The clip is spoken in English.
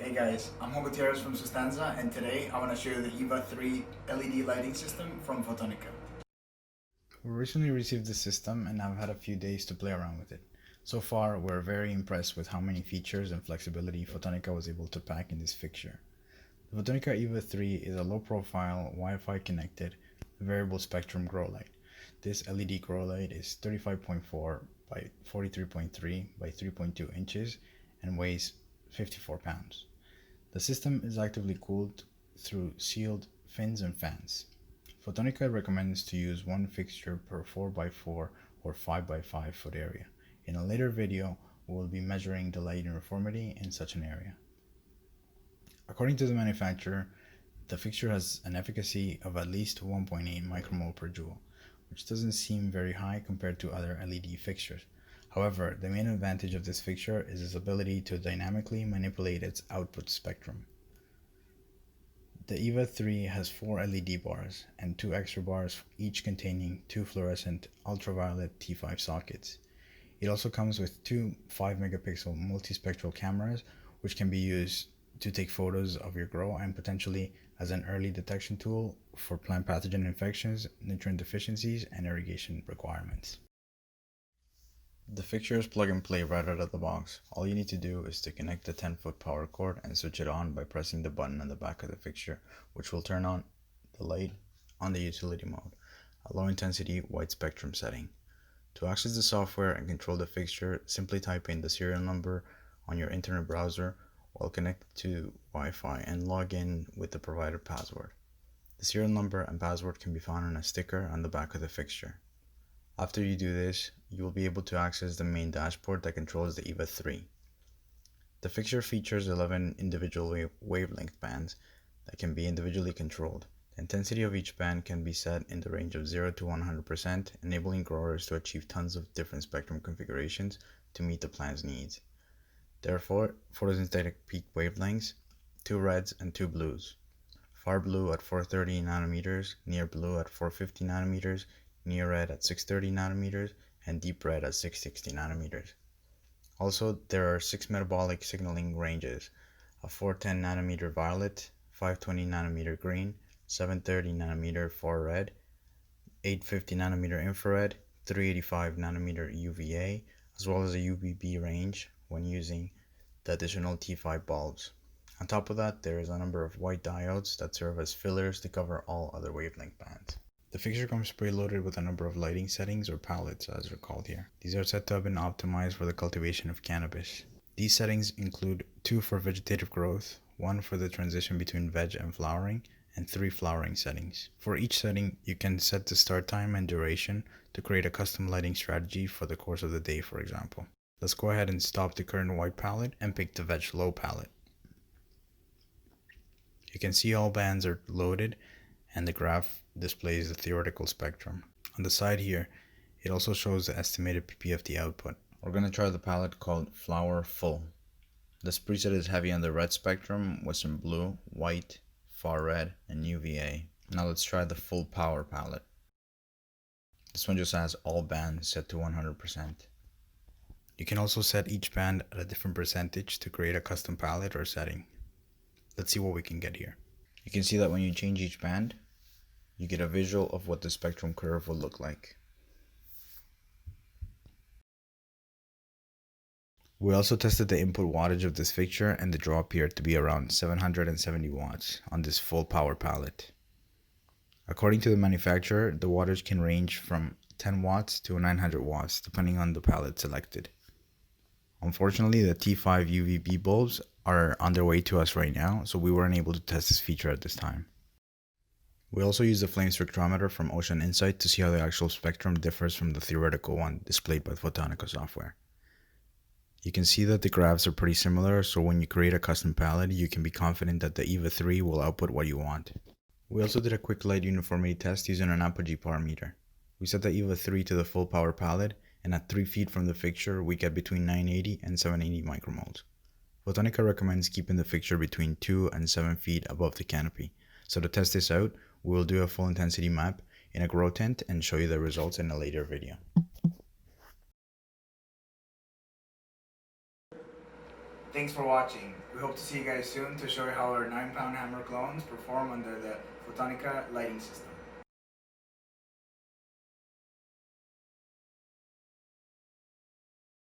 Hey guys, I'm Juan Gutierrez from Sostanza, and today I want to show you the EVA 3 LED lighting system from Fotonica. We recently received the system and I've had a few days to play around with it. So far, we're very impressed with how many features and flexibility Fotonica was able to pack in this fixture. The Fotonica EVA 3 is a low-profile, Wi-Fi connected, variable spectrum grow light. This LED grow light is 35.4 by 43.3 by 3.2 inches and weighs 54 pounds. The system is actively cooled through sealed fins and fans. Fotonica recommends to use one fixture per 4x4 or 5x5 foot area. In a later video, we will be measuring the light uniformity in such an area. According to the manufacturer, the fixture has an efficacy of at least 1.8 micromole per joule, which doesn't seem very high compared to other LED fixtures. However, the main advantage of this fixture is its ability to dynamically manipulate its output spectrum. The EVA 3 has 4 LED bars and 2 extra bars, each containing 2 fluorescent ultraviolet T5 sockets. It also comes with 2 5-megapixel multispectral cameras, which can be used to take photos of your grow and potentially as an early detection tool for plant pathogen infections, nutrient deficiencies, and irrigation requirements. The fixture is plug and play right out of the box. All you need to do is to connect the 10-foot power cord and switch it on by pressing the button on the back of the fixture, which will turn on the light on the utility mode, a low intensity white spectrum setting. To access the software and control the fixture, simply type in the serial number on your internet browser while connected to Wi-Fi and log in with the provided password. The serial number and password can be found on a sticker on the back of the fixture. After you do this, you will be able to access the main dashboard that controls the EVA 3. The fixture features 11 individual wavelength bands that can be individually controlled. The intensity of each band can be set in the range of 0 to 100%, enabling growers to achieve tons of different spectrum configurations to meet the plant's needs. There are 4 photosynthetic peak wavelengths, 2 reds and 2 blues. Far blue at 430 nanometers, near blue at 450 nanometers, near red at 630 nanometers, and deep red at 660 nanometers. Also, there are 6 metabolic signaling ranges, a 410 nanometer violet, 520 nanometer green, 730 nanometer far red, 850 nanometer infrared, 385 nanometer UVA, as well as a UVB range when using the additional T5 bulbs. On top of that, there is a number of white diodes that serve as fillers to cover all other wavelength bands. The fixture comes preloaded with a number of lighting settings or palettes as they're called here. These are said to have been optimized for the cultivation of cannabis. These settings include 2 for vegetative growth, 1 for the transition between veg and flowering, and 3 flowering settings. For each setting, you can set the start time and duration to create a custom lighting strategy for the course of the day, for example. Let's go ahead and stop the current white palette and pick the veg low palette. You can see all bands are loaded and the graph displays the theoretical spectrum. On the side here, it also shows the estimated PPFD output. We're going to try the palette called Flower Full. This preset is heavy on the red spectrum with some blue, white, far red, and UVA. Now let's try the full power palette. This one just has all bands set to 100%. You can also set each band at a different percentage to create a custom palette or setting. Let's see what we can get here. You can see that when you change each band, you get a visual of what the spectrum curve will look like. We also tested the input wattage of this fixture and the draw appeared to be around 770 watts on this full power palette. According to the manufacturer, the wattage can range from 10 watts to 900 watts depending on the palette selected. Unfortunately, the T5 UVB bulbs are on their way to us right now, so we weren't able to test this feature at this time. We also used the flame spectrometer from Ocean Insight to see how the actual spectrum differs from the theoretical one displayed by the Fotonica software. You can see that the graphs are pretty similar, so when you create a custom palette, you can be confident that the EVA 3 will output what you want. We also did a quick light uniformity test using an apogee power meter. We set the EVA 3 to the full power palette, and at 3 feet from the fixture, we get between 980 and 780 micromoles. Fotonica recommends keeping the fixture between 2 and 7 feet above the canopy. So to test this out, we will do a full intensity map in a grow tent and show you the results in a later video. Thanks for watching. We hope to see you guys soon to show you how our 9-pound hammer clones perform under the Fotonica lighting system.